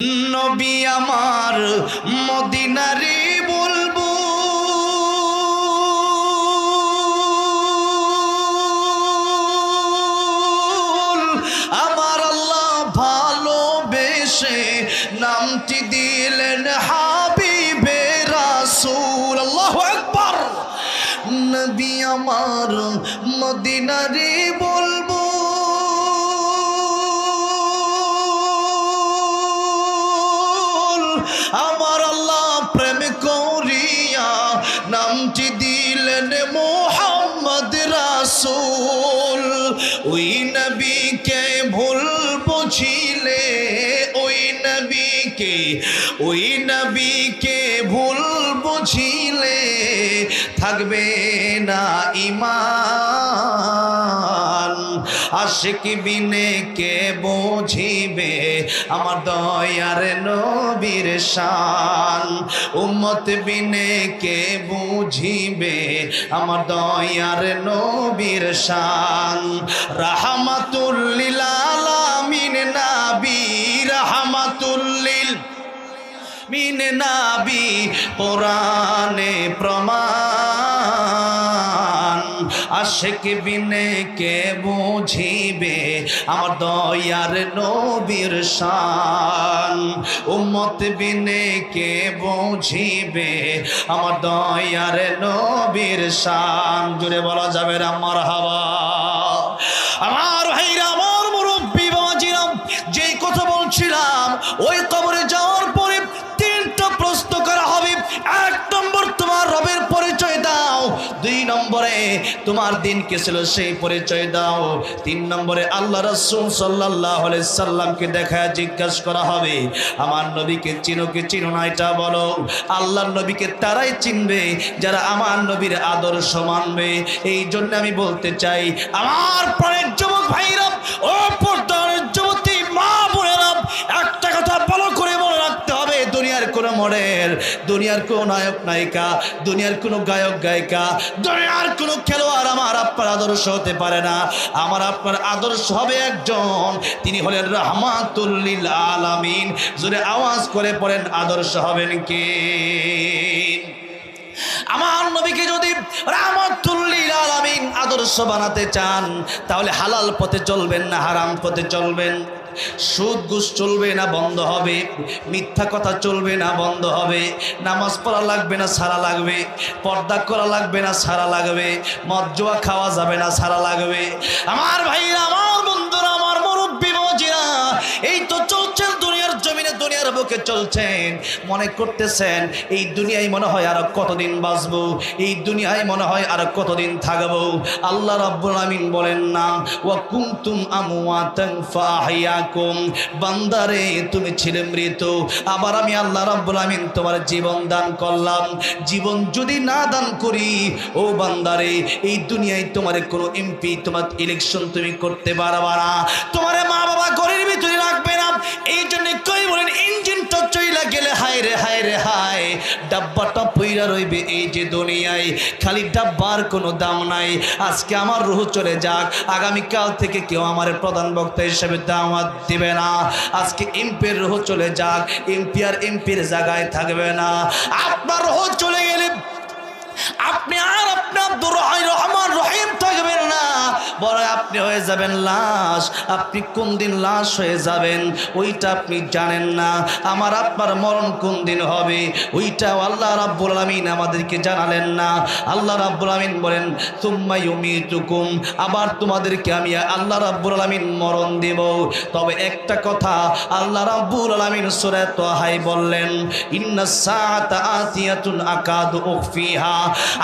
নবী আমার মদিনারে বলবো আমার আল্লাহ ভালোবেসে নামটি দিলেন হাবিবে রাসূল। আল্লাহু আকবার। নবী আমার মদিনারে বলবো আমার আল্লাহ প্রেম করিয়া নামটি দিলেন মুহাম্মদ রাসূল। ওই নবীকে ভুল বুঝিলে ওই নবীকে ভুল বুঝিলে থাকবে না ঈমান। আশিক বিনে কে বুঝিবে আমার দয়ার নবীর শান। উম্মত বিনে কে বুঝিবে আমার দয়ার নবীর শান। রাহমাতুল লিল আলামিন নবী রাহমাতুল লিল মিন নবী কোরআনে প্রমাণ। আশিক বিনে কে বুঝিবে আমার দয়ার নবীর শান। উম্মত বিনে কে বুঝিবে আমার দয়ার নবীর শান। জুড়ে বলা যাবে না মারহাবা। আমার ভাইরা আমার মুরব্বি বাবাজিরা, যেই কথা বলছিলাম ওই কবরে যাওয়ার পরে তিনটা প্রশ্ন করা হবে। এক নম্বর তোমার রবের পরিচয় দাও, দুই নম্বরে তোমার দিন কে ছিল সেই পরিচয় দাও, তিন নম্বরে আল্লাহ রাসূল সাল্লাল্লাহু আলাইহি সাল্লামকে দেখা জিজ্ঞাসা করা হবে আমার নবীকে চিনো কি চিনো না এটা বলো। আল্লাহর নবীকে তারাই চিনবে যারা আমার নবীর আদর্শ মানবে। এই জন্য আমি বলতে চাই আমার প্রাণের যুবক ভাইরা, ও পর্দার যুবতী মা বোনেরা, একটা কথা ভালো করে মনে রাখতে হবে, দুনিয়ার কোনো মডেল, দুনিয়ার কোনো নায়ক নায়িকা, দুনিয়ার কোনো গায়ক গায়িকা, দুনিয়ার কোনো খেলোয়াড় আমার আপনার আদর্শ হতে পারে না। আমার আপনার আদর্শ হবে একজন, তিনি হলেন রাহমাতুল লিল আলামিন। জোরে আওয়াজ করে পড়েন, আদর্শ হবেন কে? আমার নবীকে যদি রাহমাতুল লিল আলামিন আদর্শ বানাতে চান তাহলে হালাল পথে চলবেন না হারাম পথে চলবেন। সুদ ঘুষ চলবে না, বন্ধ হবে। মিথ্যা কথা চলবে না, বন্ধ হবে। নামাজ পড়া লাগবে না, ছাড়া লাগবে। পর্দা করা লাগবে না, ছাড়া লাগবে। মদ জুয়া খাওয়া যাবে না, ছাড়া লাগবে। আমার ভাইরা, আমার বন্ধুরা, আমার মুরব্বি বাবাজিরা, এই তো চলছেন দুনিয়ার জমিনে, দুনিয়ার বুকে চলছেন, মনে করতেছেন এই দুনিয়ায় মনে হয় আর কতদিন বাঁচবো, এই দুনিয়ায় মনে হয় আর কতদিন থাকবো। আল্লাহ রাব্বুল আলামিন বলেন না ওয়া কুনতুম আমওয়াতান ফাহিয়াকুম, বান্দারে তুমি ছিলে মৃত, আবার আমি আল্লাহ রাব্বুল আলামিন তোমার জীবন দান করলাম। জীবন যদি না দান করি ও বান্দারে, এই দুনিয়ায় তোমার কোনো এমপি, তোমার ইলেকশন তুমি করতে পারবা না, তোমার মা বাবা ঘরের ভিতরে রাখবে না। এই জন্য কই বলেন ইঞ্জিনটা চইলা গেলে হায় রে হায় রে হায়, ডাব্বাটা পইরা রইবে এই যে দুনিয়ায়, খালি ডাব্বার কোনো দাম নাই। আজকে আমার রূহ চলে যাক, আগামীকাল থেকে কেউ আমার প্রধান বক্তা হিসেবে দাওয়াত দিবে না। আজকে এমপির রূহ চলে যাক, এমপি আর এমপির জায়গায় থাকবে না। আপনার রূহ চলে গেলে আপনি আর আপনি আব্দুর রহমান রহিম থাকবেন না, বড় আপনি হয়ে যাবেন লাশ। আপনি কোন দিন লাশ হয়ে যাবেন ওইটা আপনি জানেন না। আমার আপনার মরণ কোন দিন হবে ওইটাও আল্লাহ রাব্বুল আলামিন আমাদেরকে জানালেন না। আল্লাহ রাব্বুল আলামিন বলেন সুম্মা ইউমিতুকুম, আবার তোমাদেরকে আমি আল্লাহ রাব্বুল আলামিন মরণ দেব। তবে একটা কথা আল্লাহ রাব্বুল আলামিন সূরা তাহাই বললেন ইন্নাস সাআতা আতিয়াতুন আকাদু উখফিহা।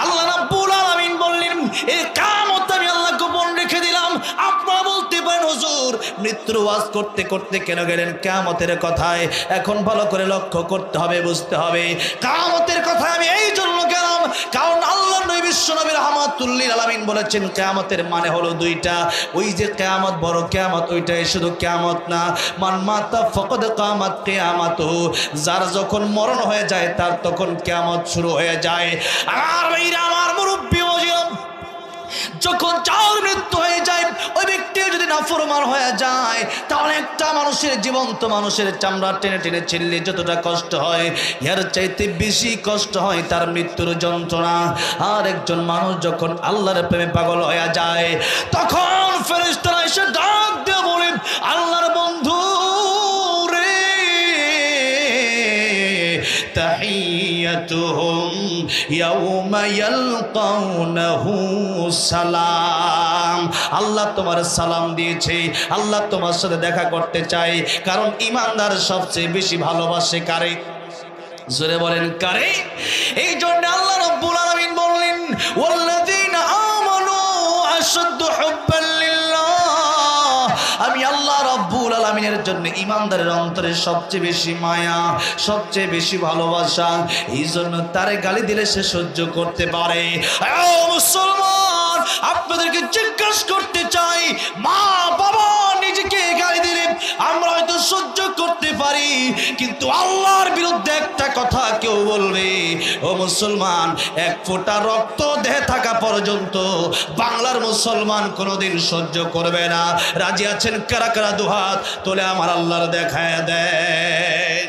আল্লাহ রাব্বুল আলামিন বললেন এই কিয়ামত আমি আল্লাহ গোপন রেখে দিলাম। আপনারা বলতে পারেন হুজুর মৃত্যুর ওয়াজ করতে করতে কেন গেলেন কিয়ামতের কথায়? এখন ভালো করে লক্ষ্য করতে হবে, বুঝতে হবে। কিয়ামতের কথা আমি এই জন্য গেলাম কারণ আল্লাহ নবী বিশ্বনবী রাহমাতুল লিল আলামিন বলেছেন কিয়ামতের মানে হলো দুইটা। ওই যে কিয়ামত বড় কিয়ামত ওইটাই শুধু কিয়ামত না, মান মাতা ফাকাদ কামাত কিয়ামাতুহু, যার যখন মরণ হয়ে যায় তার তখন কিয়ামত শুরু হয়ে যায়। আমার ভাইরা, আমার মুরব্বি ওয়াজিরা, যখন যার মৃত্যু হয়ে যায়, ওই ব্যক্তি যদি নাফরমান হয়ে যায়, তাহলে একটা মানুষের, জীবন্ত মানুষের চামড়া টেনে টেনে ছিললে যতটা কষ্ট হয়, এর চাইতে বেশি কষ্ট হয় তার মৃত্যুর যন্ত্রণা। আর একজন মানুষ যখন আল্লাহর প্রেমে পাগল হয়ে যায়, তখন ফেরেশতারা এসে ডাক দিয়ে বলে, আল্লাহর বন্ধু রে, তাহিয়াতুহুম ইয়াউমা ইয়ালকাউনাহু সালাম। আল্লাহ তোমার সালাম দিয়েছে, আল্লাহ তোমার সাথে দেখা করতে চায়। কারণ ইমানদার সবচেয়ে বেশি ভালোবাসে কারে? জোরে বলেন কারে? এই জন্য আল্লাহ রাব্বুল আলামিন বললেন, ওয়াল্লাযীনা আমানু আশাদ্দু হুব্বান লিল্লাহ। আমি আল্লাহ রাব্বুল আলামিনের জন্য ইমানদারের অন্তরে সবচেয়ে বেশি মায়া, সবচেয়ে বেশি ভালোবাসা। এই জন্য তারে গালি দিলে সে সহ্য করতে পারে। ও মুসলমান, আপনাদেরকে জিজ্ঞাসা করতে চাই, মা বাবা নিজেকে গালি দিলে আমরা হয়তো সহ্য করতে পারি, কিন্তু আল্লাহর বিরুদ্ধে একটা কথা কেউ বলবে, ও মুসলমান, এক ফোঁটা রক্ত দেহে থাকা পর্যন্ত বাংলার মুসলমান কোনোদিন সহ্য করবে না। রাজি আছেন কারা কারা? দুহাত তোলে আমার আল্লাহর দেখায় দেয়।